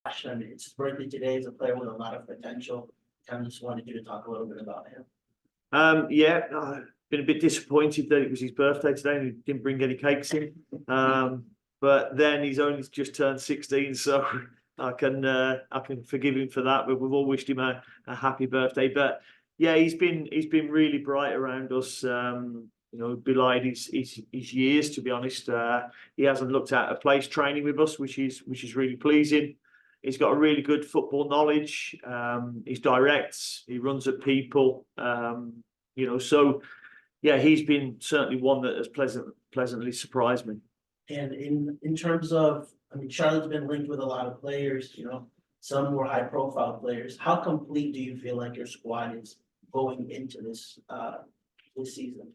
Josh. I mean, it's his birthday today. He's a player with a lot of potential. Kind of just wanted you to talk a little bit about him. Been a bit disappointed that it was his birthday today and he didn't bring any cakes in. But then he's only just turned 16, so I can forgive him for that. But we've all wished him a happy birthday. But yeah, he's been really bright around us. Belied his years, to be honest. He hasn't looked at a place training with us, which is really pleasing. He's got a really good football knowledge. He's direct. He runs at people. So yeah, he's been certainly one that has pleasantly surprised me. And in terms of, I mean, Charlotte's been linked with a lot of players. Some more high profile players. How complete do you feel like your squad is going into this season?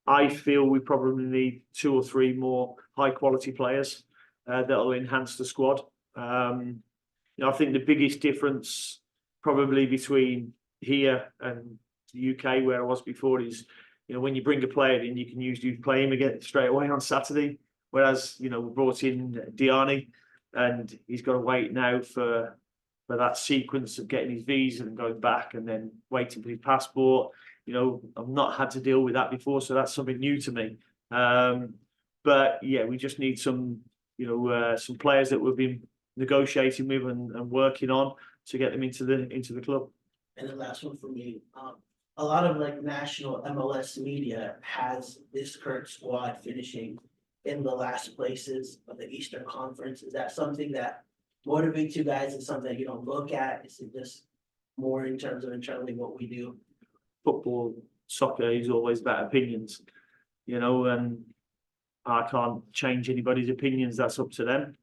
I feel we probably need 2 or 3 more high quality players that'll enhance the squad. I think the biggest difference probably between here and the UK, where I was before, is when you bring a player in, you can usually play him again straight away on Saturday. Whereas we brought in Diani, and he's got to wait now for that sequence of getting his visa and going back, and then waiting for his passport. I've not had to deal with that before, so that's something new to me. But yeah, we just need some players that we've been negotiating with and working on to get them into the club. And the last one for me, a lot of national MLS media has this current squad finishing in the last places of the Eastern Conference. Is that something that motivates you guys? Is something that you don't look at? Is it just more in terms of internally what we do? Football, soccer is always about opinions, and I can't change anybody's opinions. That's up to them.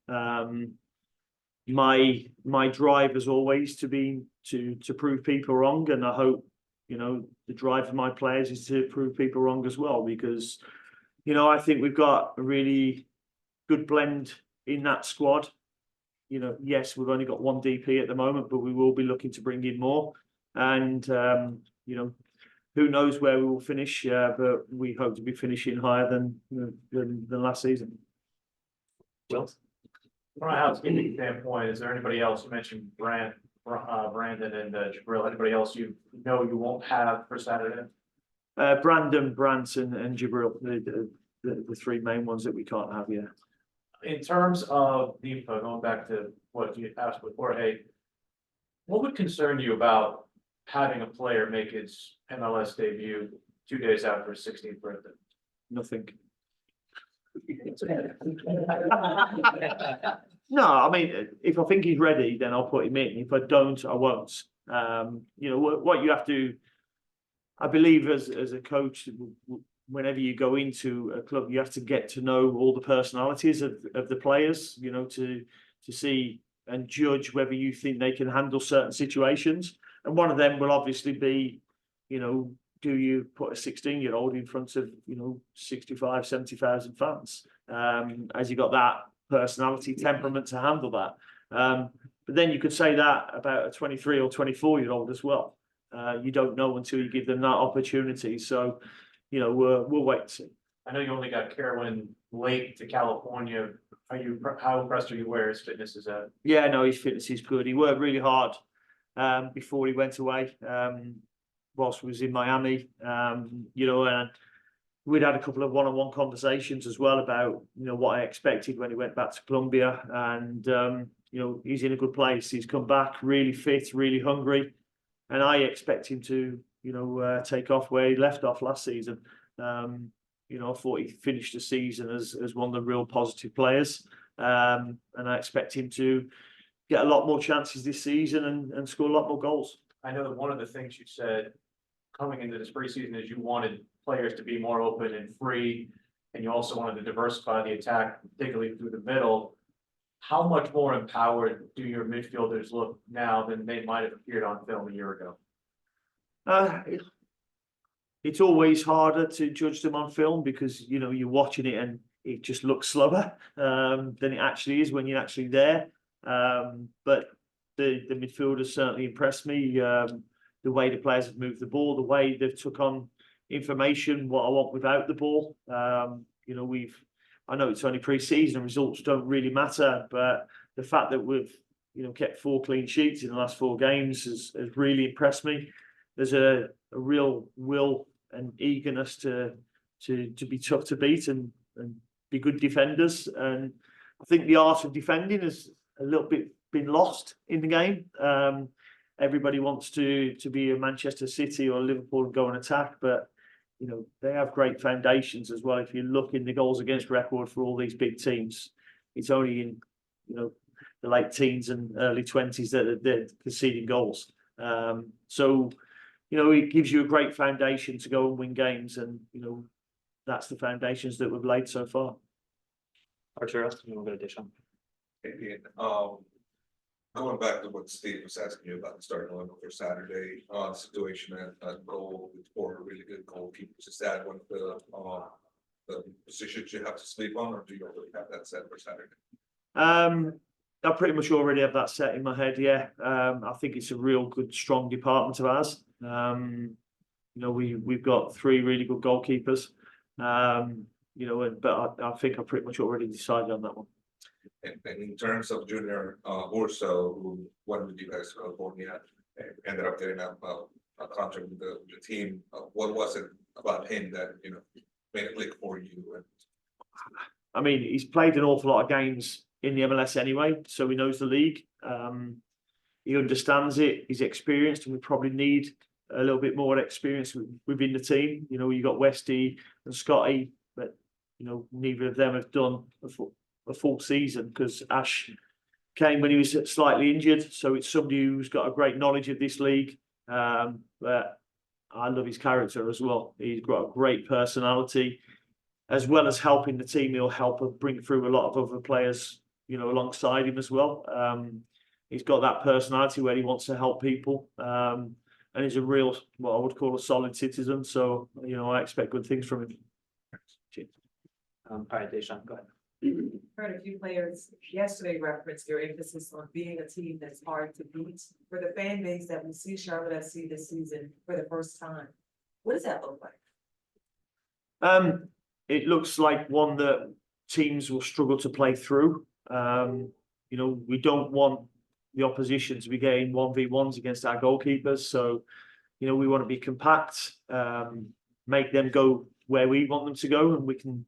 My drive is always to prove people wrong, and I hope the drive of my players is to prove people wrong as well, because I think we've got a really good blend in that squad. Yes, we've only got 1 DP at the moment, but we will be looking to bring in more, and who knows where we will finish, but we hope to be finishing higher than last season. Well, from a housekeeping standpoint, is there anybody else? You mentioned Brandon and Jabril. Anybody else you won't have for Saturday? Brandon, Branson, and Jabril, the 3 main ones that we can't have yet. In terms of the info, going back to what you asked before, what would concern you about having a player make his MLS debut 2 days after his 16th birthday? Nothing. No, I mean, if I think he's ready, then I'll put him in. If I don't, I won't. What you have to, I believe, as a coach, whenever you go into a club, you have to get to know all the personalities of the players, to see and judge whether you think they can handle certain situations. And one of them will obviously be, do you put a 16-year-old in front of, 65, 70,000 fans? Has he got that personality, temperament to handle that? But then you could say that about a 23 or 24-year-old as well. You don't know until you give them that opportunity. So, we'll wait and see. I know you only got Kerwin late to California. How impressed are you where his fitness is at? Yeah, no, his fitness is good. He worked really hard before he went away, whilst he was in Miami, and we'd had a couple of one-on-one conversations as well about, what I expected when he went back to Colombia, and, he's in a good place. He's come back really fit, really hungry, and I expect him to, take off where he left off last season. I thought he finished the season as one of the real positive players, and I expect him to get a lot more chances this season and score a lot more goals. I know that one of the things you said coming into this preseason is you wanted players to be more open and free, and you also wanted to diversify the attack, particularly through the middle. How much more empowered do your midfielders look now than they might have appeared on film a year ago? It's always harder to judge them on film because you're watching it and it just looks slower than it actually is when you're actually there. But the midfielders certainly impressed me. The way the players have moved the ball, the way they've took on information, what I want without the ball. I know it's only pre-season, results don't really matter, but the fact that we've kept 4 clean sheets in the last 4 games has really impressed me. There's a real will and eagerness to be tough to beat and be good defenders. And I think the art of defending has a little bit been lost in the game. Everybody wants to be a Manchester City or Liverpool and go and attack, but they have great foundations as well. If you look in the goals against record for all these big teams, it's only in the late teens and early 20s that they're conceding goals. So it gives you a great foundation to go and win games, and that's the foundations that we've laid so far. Arturo, you want to dish on? Hey, going back to what Steve was asking you about the starting lineup for Saturday, situation at goal with 4 really good goalkeepers. Is that one of the positions you have to sleep on, or do you already have that set for Saturday? I pretty much already have that set in my head. Yeah, I think it's a real good, strong department of ours. We've got 3 really good goalkeepers. But I think I pretty much already decided on that one. And in terms of Junior Urso, who went with you guys to California and ended up getting a contract with the team, what was it about him that made it click for you? I mean, he's played an awful lot of games in the MLS anyway, so he knows the league. He understands it. He's experienced, and we probably need a little bit more experience within the team. You got Westy and Scotty, but neither of them have done a full season because Ash came when he was slightly injured. So it's somebody who's got a great knowledge of this league. But I love his character as well. He's got a great personality, as well as helping the team. He'll help bring through a lot of other players, alongside him as well. He's got that personality where he wants to help people. And he's a real, what I would call a solid citizen. So, I expect good things from him. All right, Deshaun, go ahead. Heard a few players yesterday reference your emphasis on being a team that's hard to beat. For the fan base that will see Charlotte FC this season for the first time, what does that look like? It looks like one that teams will struggle to play through. We don't want the opposition to be getting 1v1s against our goalkeepers. So, we want to be compact, make them go where we want them to go, and we can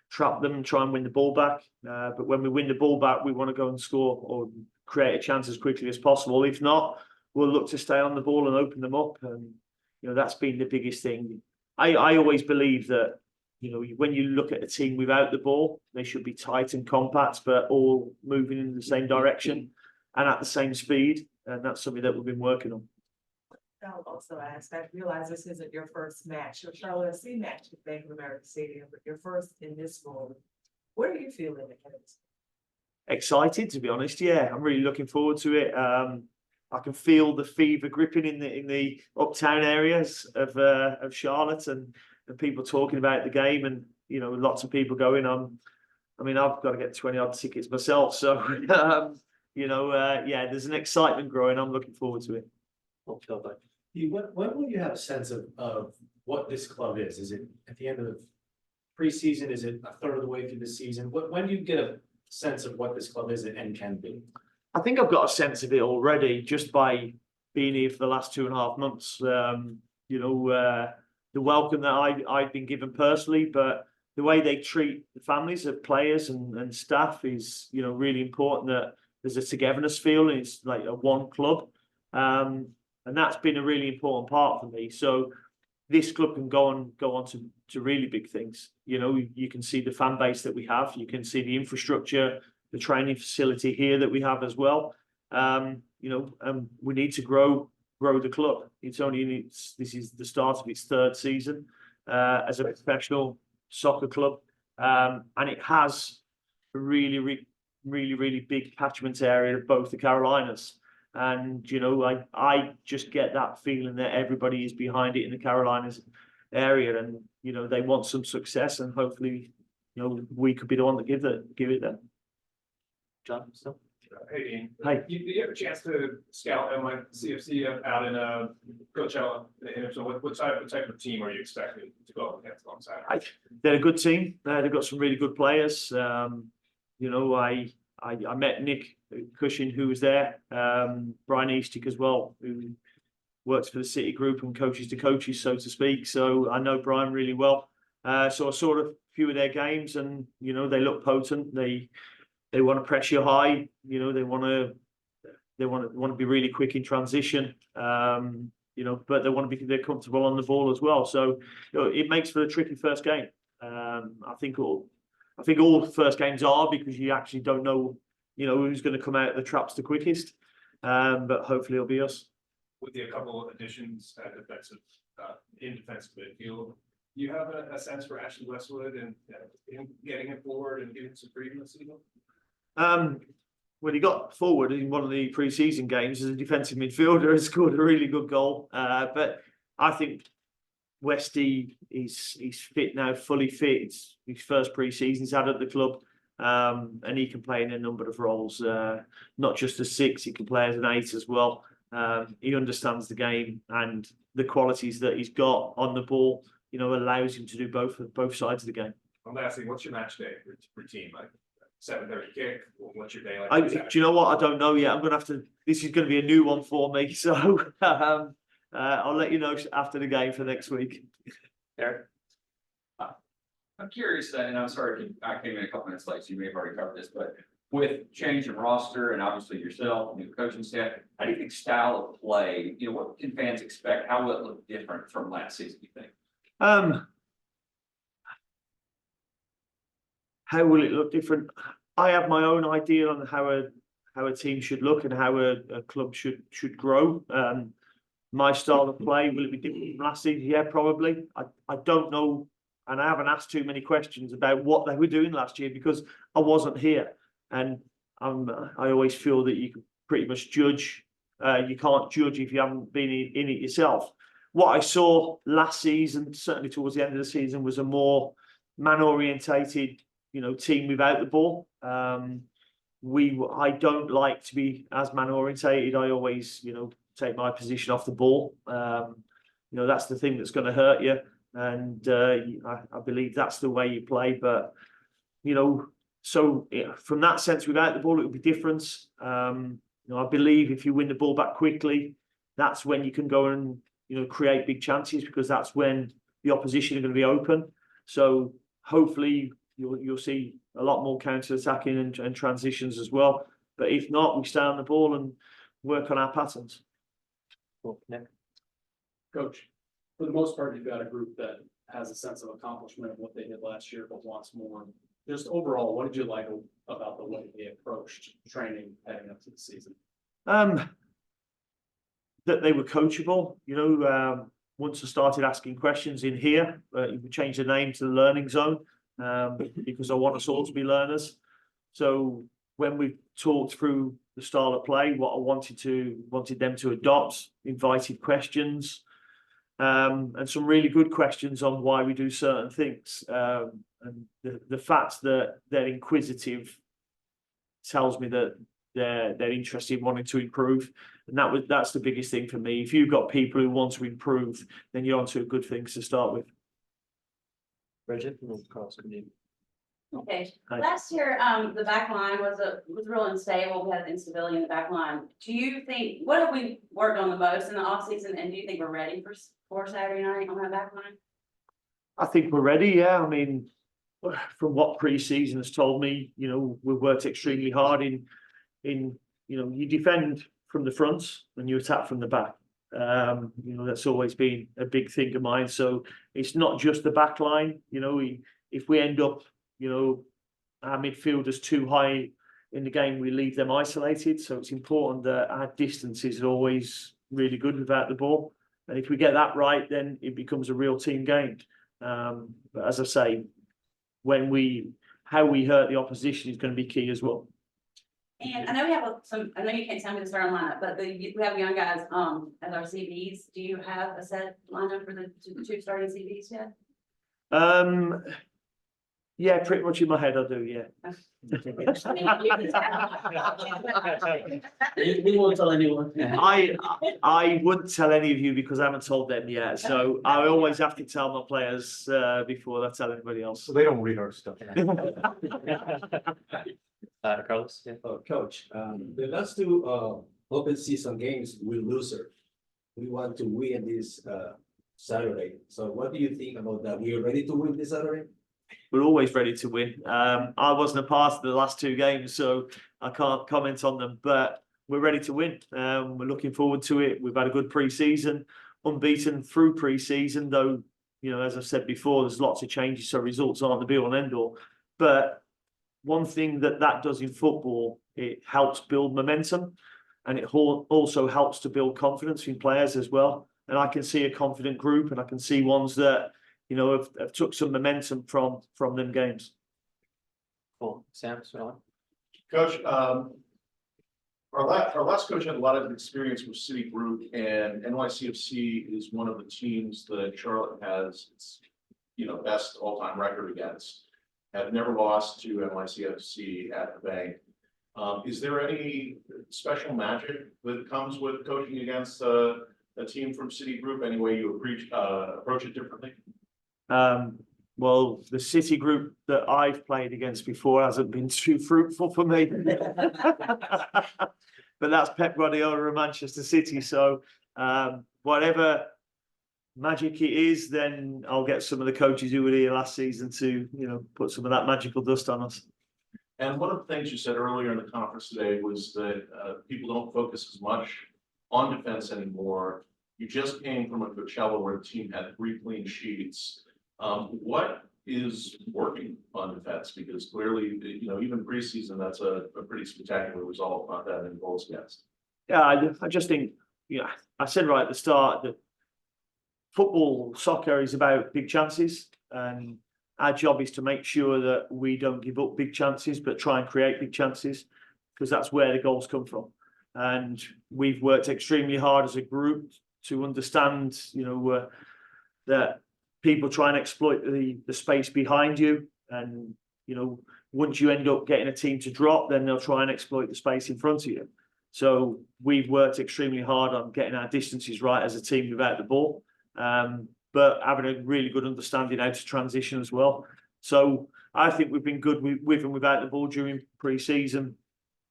trap them and try and win the ball back. But when we win the ball back, we want to go and score or create a chance as quickly as possible. If not, we'll look to stay on the ball and open them up. And, that's been the biggest thing. I always believe that, when you look at a team without the ball, they should be tight and compact, but all moving in the same direction and at the same speed. And that's something that we've been working on. I'll also ask, I realize this isn't your first match, your Charlotte FC match at Bank of America Stadium, but your first in this role. What are you feeling against? Excited, to be honest. Yeah, I'm really looking forward to it. I can feel the fever gripping in the uptown areas of Charlotte, and people talking about the game, and lots of people going on. I mean, I've got to get 20 odd tickets myself, so yeah, there's an excitement growing. I'm looking forward to it. When will you have a sense of what this club is? Is it at the end of the preseason? Is it a third of the way through the season? When do you get a sense of what this club is and can be? I think I've got a sense of it already just by being here for the last 2.5 months. The welcome that I've been given personally, but the way they treat the families of players and staff is, really important. That there's a togetherness feel, and it's like a one club. And that's been a really important part for me. So this club can go on to really big things. You can see the fan base that we have. You can see the infrastructure, the training facility here that we have as well. And we need to grow the club. This is the start of its 3rd season as a professional soccer club, and it has a really big catchment area of both the Carolinas. And I just get that feeling that everybody is behind it in the Carolinas area, and they want some success, and hopefully we could be the one to give it them. John, so. Hey, Dean. Hi. You have a chance to scout CFC out in Coachella. So what type of team are you expecting to go up against on Saturday? They're a good team. They've got some really good players. I met Nick Cushing, who was there, Brian Eastick as well, who works for the City Group and coaches to coaches, so to speak. So I know Brian really well. So I saw a few of their games, and they look potent. They want to press you high. They want to be really quick in transition. But they're comfortable on the ball as well. So it makes for a tricky first game. I think all first games are, because you actually don't know who's going to come out of the traps the quickest. But hopefully it'll be us. With a couple of additions at in defensive midfield, do you have a sense for Ashley Westwood and getting him forward and getting some freedom this season? When he got forward in one of the pre-season games as a defensive midfielder, and scored a really good goal. But I think Westy he's fit now, fully fit. It's his first pre-season he's had at the club, and he can play in a number of roles. Not just as 6, he can play as an 8 as well. He understands the game, and the qualities that he's got on the ball, allows him to do both sides of the game. I'm asking, what's your match day routine like? 7:30 kick. What's your day like? Do you know what? I don't know yet. I'm going to have to. This is going to be a new one for me, so I'll let you know after the game for next week. Eric? I'm curious, and I'm sorry, I came in a couple minutes late, so you may have already covered this, but with change in roster and obviously yourself, new coaching staff, how do you think style of play, what can fans expect? How will it look different from last season, you think? How will it look different? I have my own idea on how a team should look and how a club should grow. My style of play, will it be different from last season? Yeah, probably. I don't know, and I haven't asked too many questions about what they were doing last year because I wasn't here. And I always feel that you can pretty much judge. You can't judge if you haven't been in it yourself. What I saw last season, certainly towards the end of the season, was a more man-orientated, team without the ball. I don't like to be as man-orientated. I always, take my position off the ball. That's the thing that's going to hurt you. And I believe that's the way you play. But, so from that sense, without the ball, it would be different. I believe if you win the ball back quickly, that's when you can go and, create big chances, because that's when the opposition are going to be open. So hopefully you'll see a lot more counter-attacking and transitions as well. But if not, we stay on the ball and work on our patterns. Cool. Nick? Coach, for the most part, you've got a group that has a sense of accomplishment of what they did last year, but wants more. Just overall, what did you like about the way they approached training heading up to the season? That they were coachable. Once I started asking questions in here, we changed the name to the Learning Zone, because I want us all to be learners. So when we talked through the style of play, what I wanted them to adopt, invited questions, and some really good questions on why we do certain things. And the fact that they're inquisitive tells me that they're interested in wanting to improve, and that's the biggest thing for me. If you've got people who want to improve, then you're onto good things to start with. Bridget, Okay, Hi. last year, the back line was real unstable. We had instability in the back line. Do you think, what have we worked on the most in the off season, and do you think we're ready for Saturday night on that back line? I think we're ready. Yeah, I mean, from what pre-season has told me, we've worked extremely hard in you defend from the front and you attack from the back. That's always been a big thing of mine. So it's not just the back line. If we end up, our midfielders too high in the game, we leave them isolated. So it's important that our distance is always really good without the ball. And if we get that right, then it becomes a real team game. But as I say, how we hurt the opposition is going to be key as well. And I know we have I know you can't tell me the starting lineup, but we have young guys as our CVs. Do you have a set lineup for the two starting CVs yet? Yeah, pretty much in my head I do, yeah. We won't tell anyone. I wouldn't tell any of you because I haven't told them yet. So I always have to tell my players before I tell anybody else. So they don't read our stuff. Carlos, yeah. Coach, the last two open season games we loser. We want to win this Saturday. So what do you think about that? We are ready to win this Saturday? We're always ready to win. I wasn't a part of the last two games, so I can't comment on them, but we're ready to win. We're looking forward to it. We've had a good pre-season, unbeaten through pre-season, though, you know, as I've said before, there's lots of changes, so results aren't the be-all and end-all. But one thing that does in football, it helps build momentum, and it also helps to build confidence in players as well. And I can see a confident group, and I can see ones that, you know, have took some momentum from them games. Cool. Sam, so Coach, our last coach had a lot of experience with Citigroup, and NYCFC is one of the teams that Charlotte has its, you know, best all-time record against. Have never lost to NYCFC at the bank. Is there any special magic that comes with coaching against a team from Citigroup? Any way you approach it differently? Well, the City group that I've played against before hasn't been too fruitful for me. But that's Pep Guardiola of Manchester City. So whatever magic it is, then I'll get some of the coaches who were here last season to, you know, put some of that magical dust on us. And one of the things you said earlier in the conference today was that people don't focus as much on defense anymore. You just came from a Coachella where the team had 3 clean sheets. What is working on defense? Because clearly, you know, even preseason, that's a pretty spectacular result, not that many goals against. Yeah, I just think, you know, I said right at the start that football, soccer is about big chances, and our job is to make sure that we don't give up big chances, but try and create big chances, because that's where the goals come from. And we've worked extremely hard as a group to understand, you know, that people try and exploit the space behind you. And, you know, once you end up getting a team to drop, then they'll try and exploit the space in front of you. So we've worked extremely hard on getting our distances right as a team without the ball, but having a really good understanding how to transition as well. So I think we've been good with and without the ball during pre-season,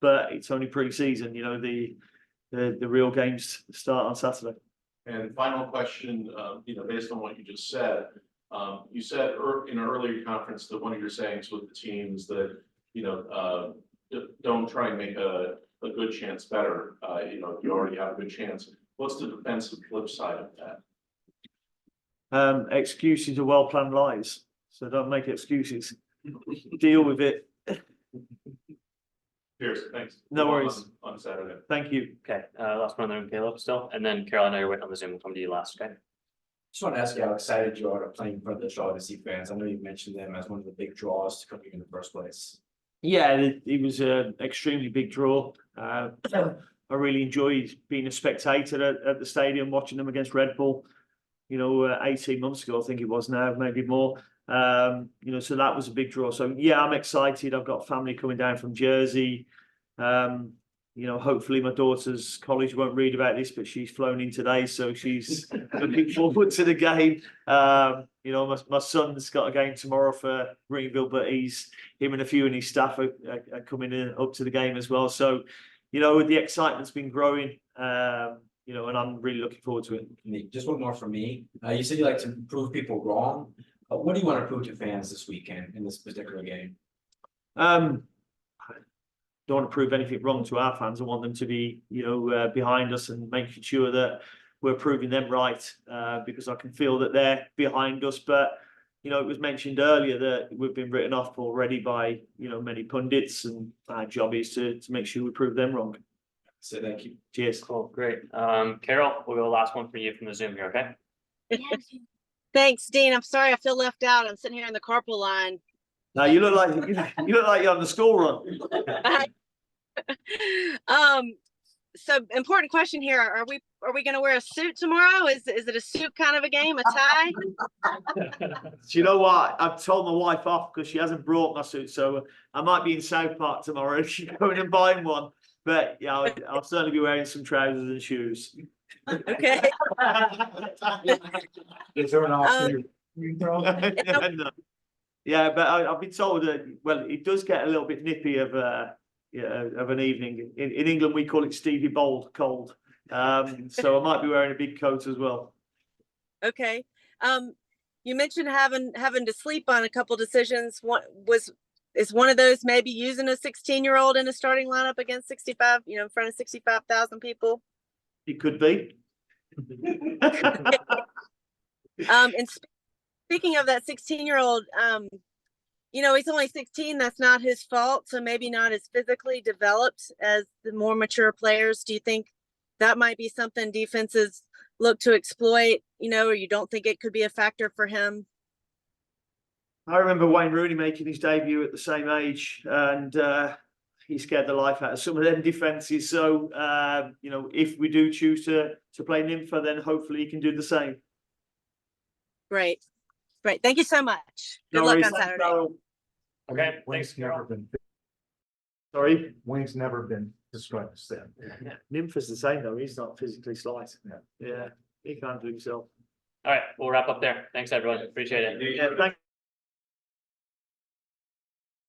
but it's only pre-season. You know, the real games start on Saturday. And final question, you know, based on what you just said, you said in an earlier conference that one of your sayings with the team is that, you know, don't try and make a good chance better. You know, if you already have a good chance. What's the defensive flip side of that? Excuses are well-planned lies, so don't make excuses. Deal with it. Cheers, thanks. No worries. On Saturday. Thank you. okay, last one there, Caleb still, and then Carol, I know you're waiting on the Zoom. We'll come to you last, okay? Just want to ask you how excited you are to playing in front of the Charlotte FC fans. I know you mentioned them as one of the big draws to come here in the first place. Yeah, it was an extremely big draw. I really enjoyed being a spectator at the stadium, watching them against Red Bull. You know, 18 months ago, I think it was now, maybe more. You know, so that was a big draw. So yeah, I'm excited. I've got family coming down from Jersey. You know, hopefully my daughter's college won't read about this, but she's flown in today, so she's looking forward to the game. You know, my son's got a game tomorrow for Greenville, but him and a few of his staff are coming up to the game as well. So, you know, the excitement's been growing. You know, and I'm really looking forward to it. Just one more from me. You said you like to prove people wrong. What do you want to prove to fans this weekend in this particular game? Don't want to prove anything wrong to our fans. I want them to be, you know, behind us and making sure that we're proving them right, because I can feel that they're behind us. But, you know, it was mentioned earlier that we've been written off already by, you know, many pundits, and our job is to make sure we prove them wrong. So thank you. Cheers. Cool, great. Carol, we'll go last one for you from the Zoom here, okay? Thanks, Dean. I'm sorry I feel left out. I'm sitting here in the carpool line. Now you look like you're on the school run. So important question here. Are we going to wear a suit tomorrow? Is it a suit kind of a game, a tie? Do you know what? I've told my wife off because she hasn't brought my suit, so I might be in South Park tomorrow if she's going and buying one. But yeah, I'll certainly be wearing some trousers and shoes. Okay. Is there an option? No. Yeah, but I've been told that, well, it does get a little bit nippy of of an evening. In England, we call it Stevie Bold cold. So I might be wearing a big coat as well. Okay. You mentioned having to sleep on a couple decisions. Is one of those maybe using a 16-year-old in a starting lineup against 65, in front of 65,000 people? It could be. And speaking of that 16-year-old, he's only 16. That's not his fault. So maybe not as physically developed as the more mature players. Do you think that might be something defenses look to exploit, or you don't think it could be a factor for him? I remember Wayne Rooney making his debut at the same age, and he scared the life out of some of them defences. So, if we do choose to play Nympha, then hopefully he can do the same. Great. Thank you so much. Good No luck worries. on Thanks, Saturday. Carol. Okay, thanks, Carol. Sorry? Wayne's never been described as that. Yeah. Nympha's the same though. He's not physically slight. Yeah. He can't do himself. All right, we'll wrap up there. Thanks, everyone. Appreciate it. Yeah, thank